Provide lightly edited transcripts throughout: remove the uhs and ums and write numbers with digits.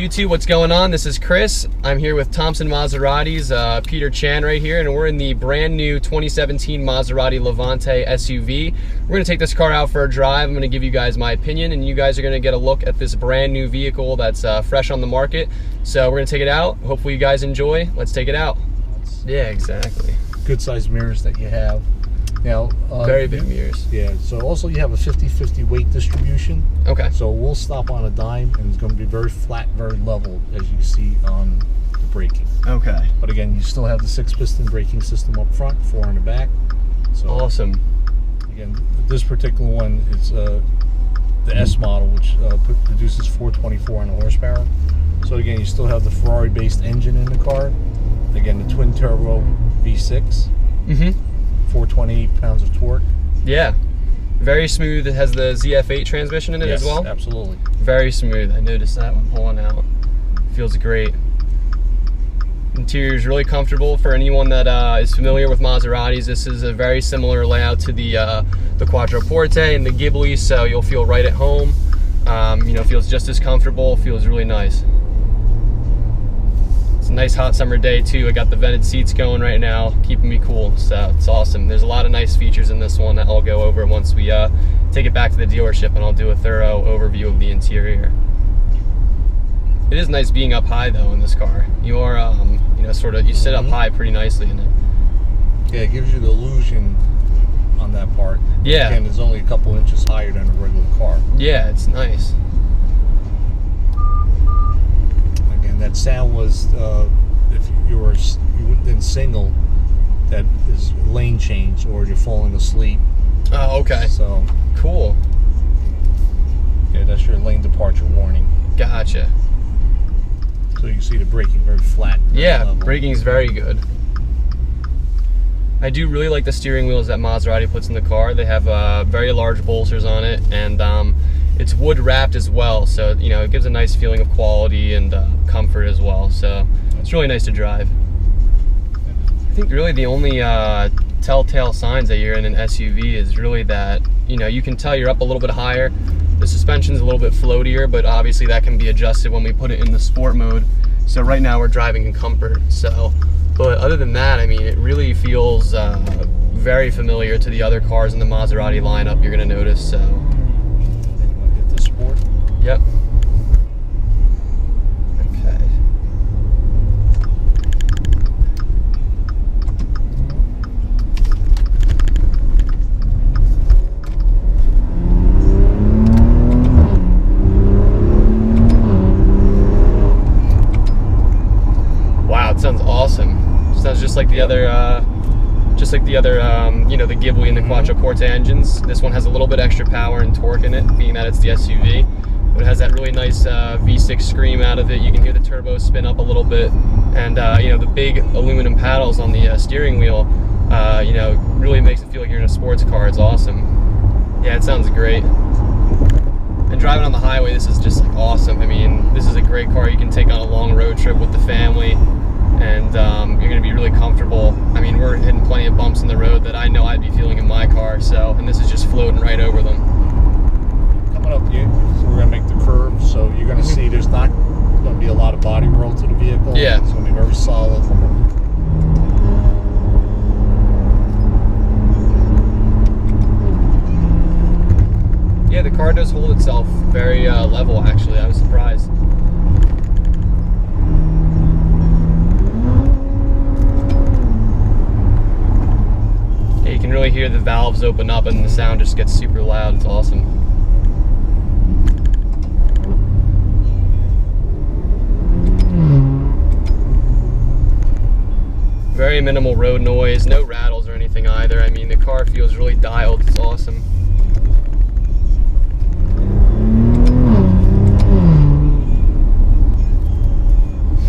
YouTube, what's going on? This is Chris. I'm here with Thompson Maseratis, Peter Chan right here, and we're in the brand new 2017 Maserati Levante SUV. We're going to take this car out for a drive. I'm going to give you guys my opinion, and you guys are going to get a look at this brand new vehicle that's fresh on the market. So we're going to take it out. Hopefully you guys enjoy. Let's take it out. Yeah, exactly. Good sized mirrors that you have. Now, very big mirrors. Yeah, so also you have a 50-50 weight distribution. Okay. So we'll stop on a dime and it's going to be very flat, very level, as you see on the braking. Okay. But again, you still have the 6-piston braking system up front, 4 in the back. So awesome. Again, this particular one is the S model, which produces 424 on the horsepower. So again, you still have the Ferrari-based engine in the car. Again, the twin turbo V6. Mm-hmm. 428 pounds of torque. Yeah, very smooth. It has the ZF8 transmission in it as well. Absolutely. Very smooth. I noticed that one pulling out. Feels great. Interior is really comfortable for anyone that is familiar with Maseratis. This is a very similar layout to the Quattroporte and the Ghibli, so you'll feel right at home. You know, feels just as comfortable. Feels really nice. It's a nice hot summer day too. I got the vented seats going right now, keeping me cool, so it's awesome. There's a lot of nice features in this one that I'll go over once we take it back to the dealership, and I'll do a thorough overview of the interior. It is nice being up high though in this car. You are, you know, sort of, you sit up high pretty nicely in it. Yeah, it gives you the illusion on that part. Yeah. And it's only a couple inches higher than a regular car. Yeah, it's nice. That sound was if you were in single, that is lane change, or you're falling asleep. Oh, okay. So cool. Yeah, that's your lane departure warning. Gotcha. So you can see the braking very flat. Yeah, braking is very good. I do really like the steering wheels that Maserati puts in the car. They have very large bolsters on it, and it's wood wrapped as well, so you know it gives a nice feeling of quality and comfort as well. So it's really nice to drive. I think really the only telltale signs that you're in an SUV is really that, you know, you can tell you're up a little bit higher. The suspension's a little bit floatier, but obviously that can be adjusted when we put it in the sport mode. So right now we're driving in comfort. So, but other than that, I mean, it really feels very familiar to the other cars in the Maserati lineup. You're going to notice. So. Sport. Yep. Okay. Wow, it sounds awesome. Sounds just like the other you know, the Ghibli and the Quattroporte engines. This one has a little bit extra power and torque in it, being that it's the SUV. But it has that really nice V6 scream out of it. You can hear the turbo spin up a little bit, and you know, the big aluminum paddles on the steering wheel, you know, really makes it feel like you're in a sports car. It's awesome. Yeah, it sounds great. And driving on the highway, this is just like awesome. I mean, this is a great car you can take on a long road trip with the family. And you're going to be really comfortable. I mean, we're hitting plenty of bumps in the road that I know I'd be feeling in my car, so, and this is just floating right over them. Coming up, we're going to make the curve, so you're going to see there's not going to be a lot of body roll to the vehicle. Yeah. It's going to be very solid. Yeah, the car does hold itself very level, actually. I was surprised. You can really hear the valves open up and the sound just gets super loud. It's awesome. Very minimal road noise, no rattles or anything either. I mean, the car feels really dialed. It's awesome.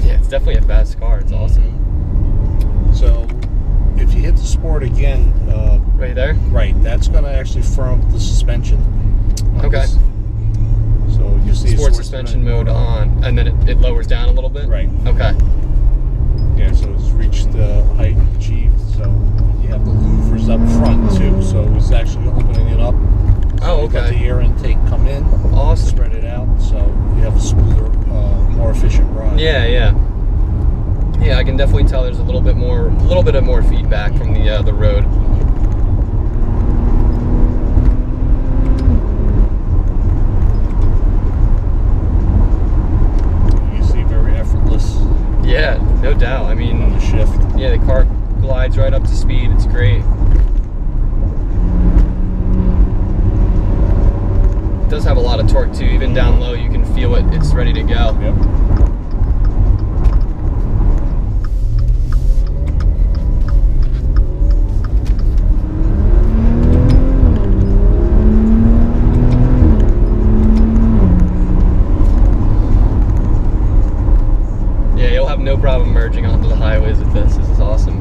Yeah, it's definitely a fast car. It's awesome. So if you hit the sport again, right there? Right, that's going to actually firm up the suspension. Okay. This. So you see sport suspension mode on, and then it lowers down a little bit? Right. Okay. Yeah, so it's reached the height achieved. So you have the louvers up front too, so it's actually opening it up. So oh, okay. You've got the air intake come in, awesome. Spread it out, so you have a smoother, more efficient Yeah. I can definitely tell there's a little bit of more feedback from the road. You see, very effortless. Yeah, no doubt. I mean, On the shift. yeah, the car glides right up to speed. It's great. It does have a lot of torque too. Even down low, you can feel it. It's ready to go. Yep. Yeah, you'll have no problem merging onto the highways with this. This is awesome.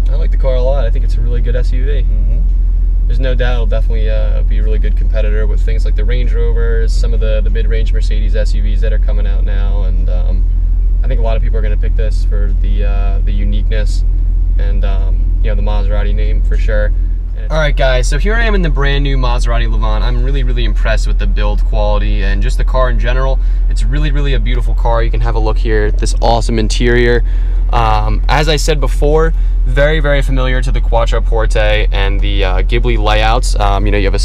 I like the car a lot. I think it's a really good SUV. There's no doubt it'll definitely be a really good competitor with things like the Range Rovers, some of the mid-range Mercedes SUVs that are coming out now, and I think a lot of people are going to pick this for the uniqueness and you know, the Maserati name for sure. Alright guys, so here I am in the brand new Maserati Levant. I'm really impressed with the build quality and just the car in general. It's really a beautiful car. You can have a look here at this awesome interior. As I said before, very familiar to the Quattroporte and the Ghibli layouts. You know, you have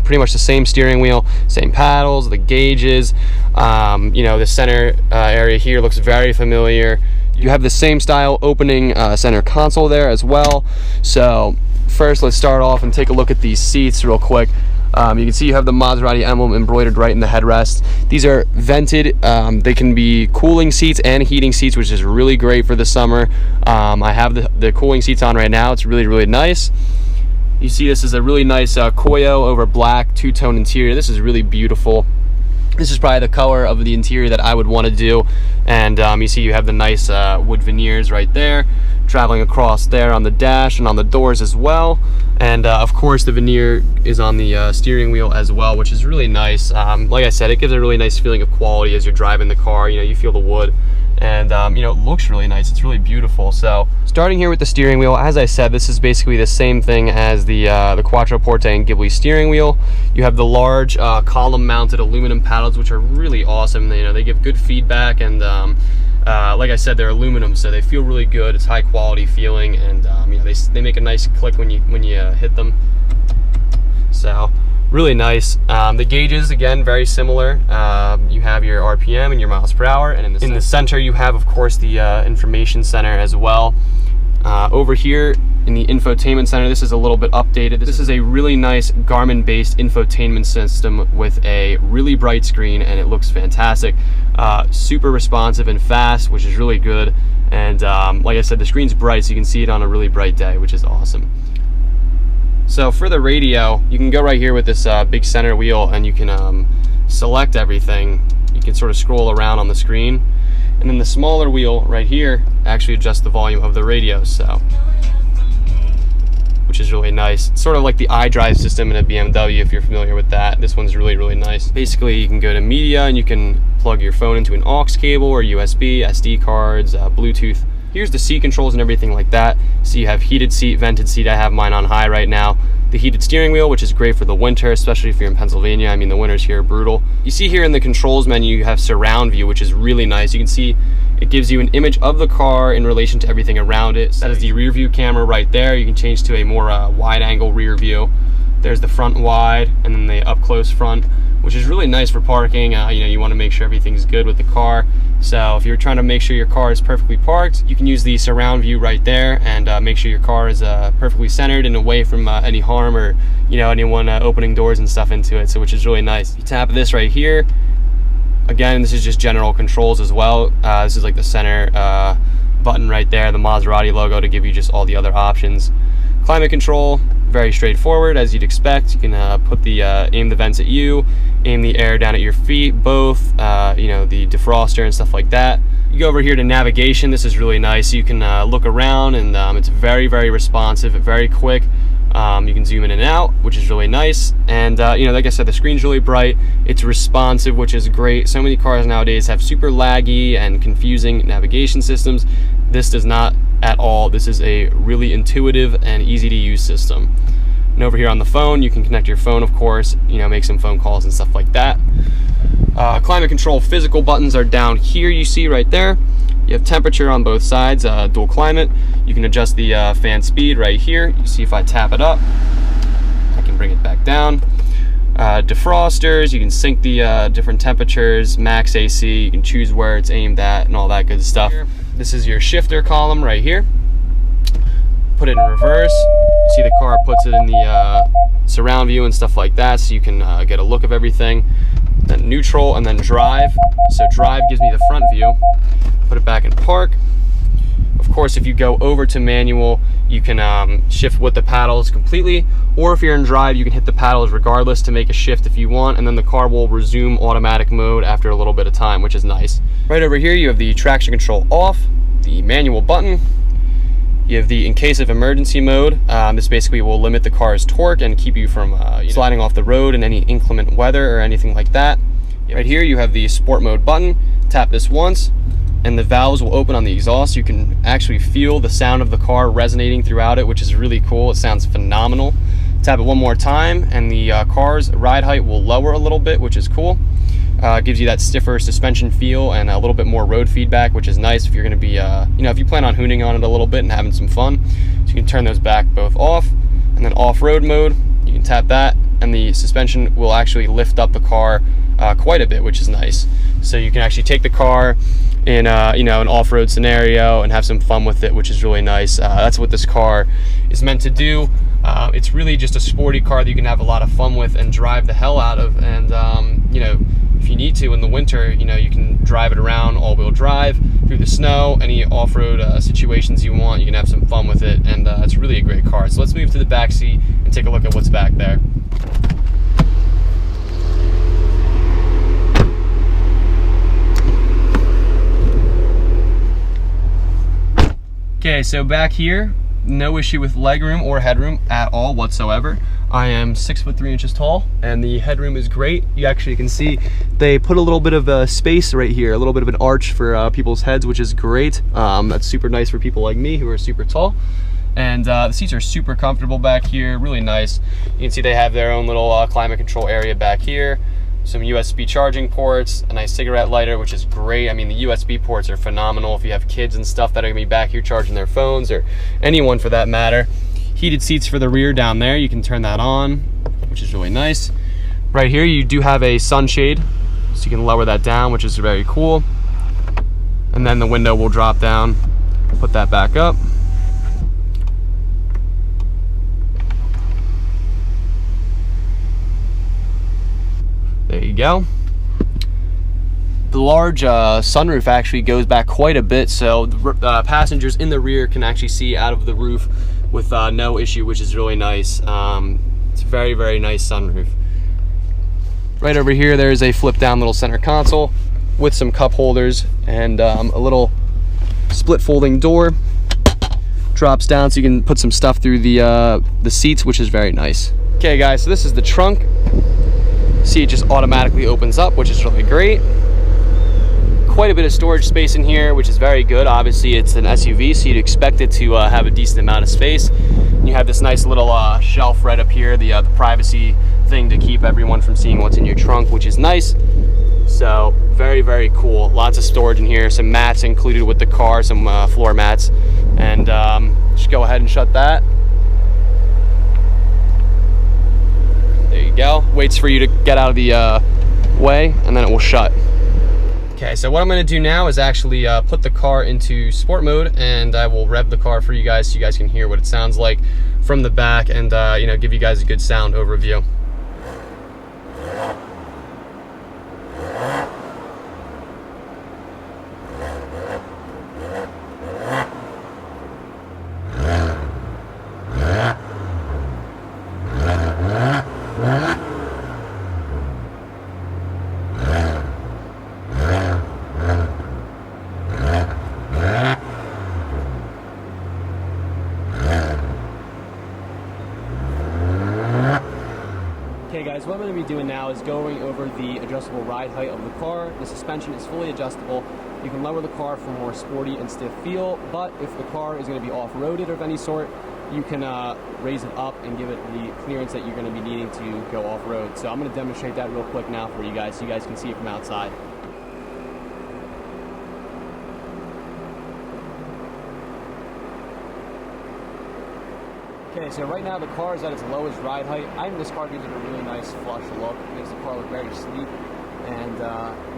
pretty much the same steering wheel, same paddles, the gauges. You know, the center area here looks very familiar. You have the same style opening center console there as well. So first, let's start off and take a look at these seats real quick. You can see you have the Maserati emblem embroidered right in the headrest. These are vented. They can be cooling seats and heating seats, which is really great for the summer. I have the cooling seats on right now. It's really nice. You see this is a really nice Koyo over black two-tone interior. This is really beautiful. This is probably the color of the interior that I would want to do. And you see you have the nice wood veneers right there, traveling across there on the dash and on the doors as well. And of course the veneer is on the steering wheel as well, which is really nice. Like I said, it gives a really nice feeling of quality as you're driving the car. You know, you feel the wood, and you know, it looks really nice. It's really beautiful. So starting here with the steering wheel, as I said, this is basically the same thing as the Quattroporte and Ghibli steering wheel. You have the large column mounted aluminum paddles, which are really awesome. You know, they give good feedback, and like I said, they're aluminum, so they feel really good. It's high quality feeling, and you know, they make a nice click when you hit them. So really nice. The gauges, again, very similar. You have your RPM and your miles per hour, and in the center you have, of course, the information center as well. Over here in the infotainment center, this is a little bit updated. This is a really nice Garmin-based infotainment system with a really bright screen, and it looks fantastic. Super responsive and fast, which is really good. And like I said, the screen's bright, so you can see it on a really bright day, which is awesome. So for the radio, you can go right here with this big center wheel, and you can select everything. You can sort of scroll around on the screen. And then the smaller wheel right here actually adjusts the volume of the radio, so, which is really nice. It's sort of like the iDrive system in a BMW, if you're familiar with that. This one's really nice. Basically, you can go to media, and you can plug your phone into an aux cable or USB, SD cards, Bluetooth. Here's the seat controls and everything like that. So you have heated seat, vented seat. I have mine on high right now. The heated steering wheel, which is great for the winter, especially if you're in Pennsylvania. I mean, the winters here are brutal. You see here in the controls menu, you have surround view, which is really nice. You can see it gives you an image of the car in relation to everything around it. So that is the rear view camera right there. You can change to a more wide angle rear view. There's the front wide, and then the up close front, which is really nice for parking. You know, you want to make sure everything's good with the car. So if you're trying to make sure your car is perfectly parked, you can use the surround view right there and make sure your car is perfectly centered and away from any harm or, you know, anyone opening doors and stuff into it. So which is really nice. You tap this right here. Again, this is just general controls as well. This is like the center button right there, the Maserati logo, to give you just all the other options. Climate control, very straightforward, as you'd expect. You can put the aim the vents at you, aim the air down at your feet, both, you know, the defroster and stuff like that. You go over here to navigation. This is really nice. You can look around, and it's very responsive, very quick. You can zoom in and out, which is really nice. And you know, like I said, the screen's really bright. It's responsive, which is great. So many cars nowadays have super laggy and confusing navigation systems. This does not at all. This is a really intuitive and easy to use system. And over here on the phone, you can connect your phone, of course, you know, make some phone calls and stuff like that. Climate control physical buttons are down here, you see right there. You have temperature on both sides, dual climate. You can adjust the fan speed right here. You see if I tap it up, I can bring it back down. Defrosters, you can sync the different temperatures, max AC, you can choose where it's aimed at and all that good stuff. This is your shifter column right here. Put it in reverse. You see the car puts it in the surround view and stuff like that, so you can get a look of everything. Then neutral and then drive. So drive gives me the front view. Put it back in park. Of course, if you go over to manual, you can shift with the paddles completely, or if you're in drive, you can hit the paddles regardless to make a shift if you want, and then the car will resume automatic mode after a little bit of time, which is nice. Right over here, you have the traction control off, the manual button. You have the in case of emergency mode. This basically will limit the car's torque and keep you from sliding off the road in any inclement weather or anything like that. Right here, you have the sport mode button. Tap this once, and the valves will open on the exhaust. You can actually feel the sound of the car resonating throughout it, which is really cool. It sounds phenomenal. Tap it one more time, and the car's ride height will lower a little bit, which is cool. Gives you that stiffer suspension feel and a little bit more road feedback, which is nice if you're going to be, if you plan on hooning on it a little bit and having some fun. So you can turn those back both off, and then off-road mode, you can tap that, and the suspension will actually lift up the car quite a bit, which is nice. So you can actually take the car in an off-road scenario and have some fun with it, which is really nice. That's what this car is meant to do. It's really just a sporty car that you can have a lot of fun with and drive the hell out of. And if you need to in the winter, you can drive it around all-wheel drive through the snow, any off-road situations you want. You can have some fun with it, and it's really a great car. So let's move to the back seat and take a look at what's back there. Okay, so back here, no issue with legroom or headroom at all whatsoever. I am 6'3" tall, and the headroom is great. You actually can see they put a little bit of space right here, a little bit of an arch for people's heads, which is great. That's super nice for people like me who are super tall. And the seats are super comfortable back here, really nice. You can see they have their own little climate control area back here. Some USB charging ports, a nice cigarette lighter, which is great. I mean, the USB ports are phenomenal if you have kids and stuff that are gonna be back here charging their phones, or anyone for that matter. Heated seats for the rear down there, you can turn that on, which is really nice. Right here, you do have a sunshade, so you can lower that down, which is very cool. And then the window will drop down. Put that back up. There you go. The large sunroof actually goes back quite a bit, so the passengers in the rear can actually see out of the roof with no issue, which is really nice. It's a very, very nice sunroof. Right over here, there's a flip down little center console with some cup holders and a little split folding door. Drops down so you can put some stuff through the seats, which is very nice. Okay guys, so this is the trunk. See, it just automatically opens up, which is really great. Quite a bit of storage space in here, which is very good. Obviously, it's an SUV, so you'd expect it to have a decent amount of space. And you have this nice little shelf right up here, the privacy thing to keep everyone from seeing what's in your trunk, which is nice. So, very, very cool. Lots of storage in here. Some mats included with the car, some floor mats. And just go ahead and shut that. There you go. Waits for you to get out of the way, and then it will shut. Okay, so what I'm going to do now is actually put the car into sport mode, and I will rev the car for you guys so you guys can hear what it sounds like from the back, and give you guys a good sound overview. Okay guys, what I'm going to be doing now is going over the adjustable ride height of the car. The suspension is fully adjustable. You can lower the car for more sporty and stiff feel, but if the car is going to be off-roaded of any sort, you can raise it up and give it the clearance that you're going to be needing to go off-road. So I'm going to demonstrate that real quick now for you guys so you guys can see it from outside. Okay, so right now the car is at its lowest ride height. I think this car gives it a really nice flush look. It makes the car look very sleek and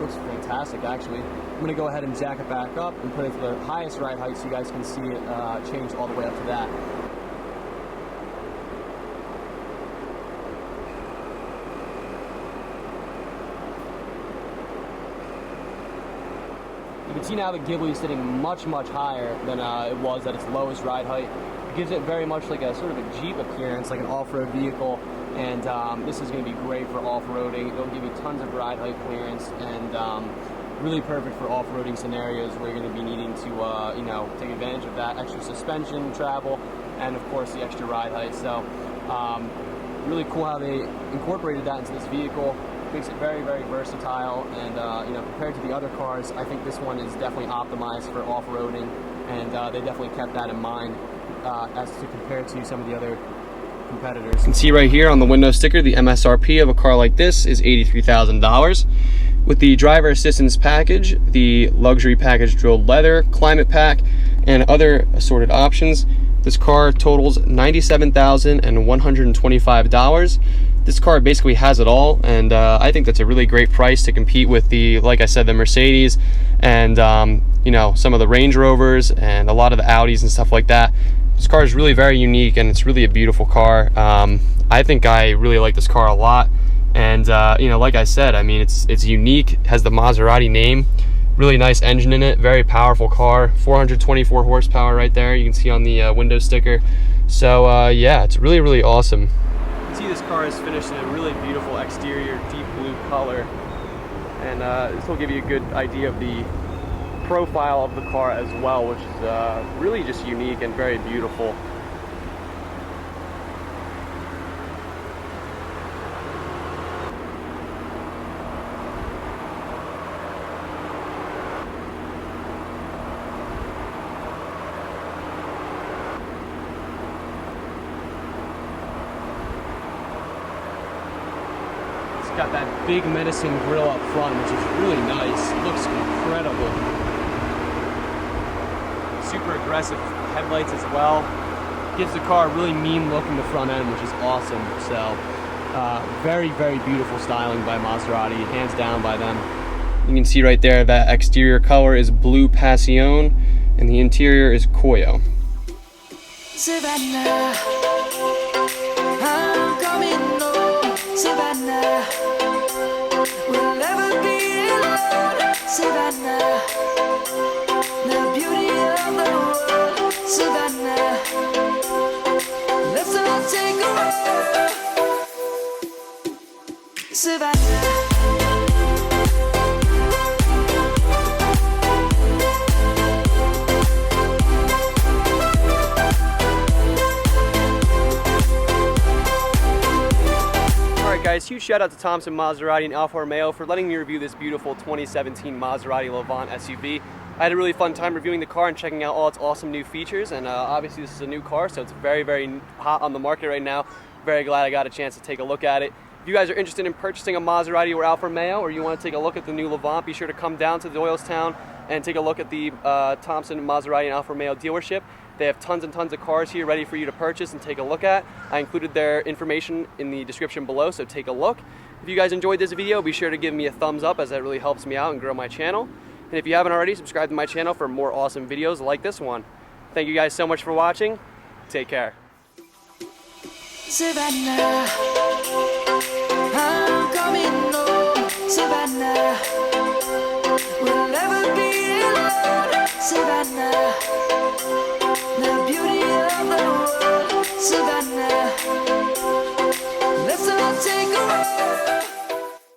looks fantastic actually. I'm going to go ahead and jack it back up and put it to the highest ride height so you guys can see it change all the way up to that. You can see now the Ghibli is sitting much higher than it was at its lowest ride height. It gives it very much like a sort of a Jeep appearance, like an off-road vehicle, and this is going to be great for off-roading. It'll give you tons of ride height clearance and really perfect for off-roading scenarios where you're going to be needing to you know, take advantage of that extra suspension travel and of course the extra ride height. So really cool how they incorporated that into this vehicle. Makes it very versatile, and you know, compared to the other cars, I think this one is definitely optimized for off-roading, and they definitely kept that in mind as to compare to some of the other competitors. You can see right here on the window sticker, the MSRP of a car like this is $83,000. With the driver assistance package, the luxury package drilled leather, climate pack, and other assorted options, this car totals $97,125. This car basically has it all, and I think that's a really great price to compete with the, like I said, the Mercedes and you know, some of the Range Rovers and a lot of the Audis and stuff like that. This car is really very unique, and it's really a beautiful car. I think I really like this car a lot, and you know, like I said, I mean, it's unique. It has the Maserati name. Really nice engine in it. Very powerful car. 424 horsepower right there. You can see on the window sticker. So yeah, it's really awesome. You can see this car is finished in a really beautiful exterior, deep blue color, and this will give you a good idea of the profile of the car as well, which is really just unique and very beautiful. Got that big menacing grille up front, which is really nice. It looks incredible. Super aggressive headlights as well. Gives the car a really mean look in the front end, which is awesome. So very beautiful styling by Maserati, hands down by them. You can see right there that exterior color is Blue Passion and the interior is Koyo. Savannah, I'm coming home, Savannah. We'll never be alone, Savannah. The beauty of the world, Savannah. Let's all take a walk, Savannah. Guys, huge shout out to Thompson Maserati and Alfa Romeo for letting me review this beautiful 2017 Maserati Levant SUV. I had a really fun time reviewing the car and checking out all its awesome new features, and obviously this is a new car, so it's very hot on the market right now. Very glad I got a chance to take a look at it. If you guys are interested in purchasing a Maserati or Alfa Romeo, or you want to take a look at the new Levant, be sure to come down to Doylestown and take a look at the Thompson Maserati and Alfa Romeo dealership. They have tons and tons of cars here ready for you to purchase and take a look at. I included their information in the description below, so take a look. If you guys enjoyed this video, be sure to give me a thumbs up, as that really helps me out and grow my channel. And if you haven't already, subscribe to my channel for more awesome videos like this one. Thank you guys so much for watching. Take care. Savannah, I'm coming home, Savannah.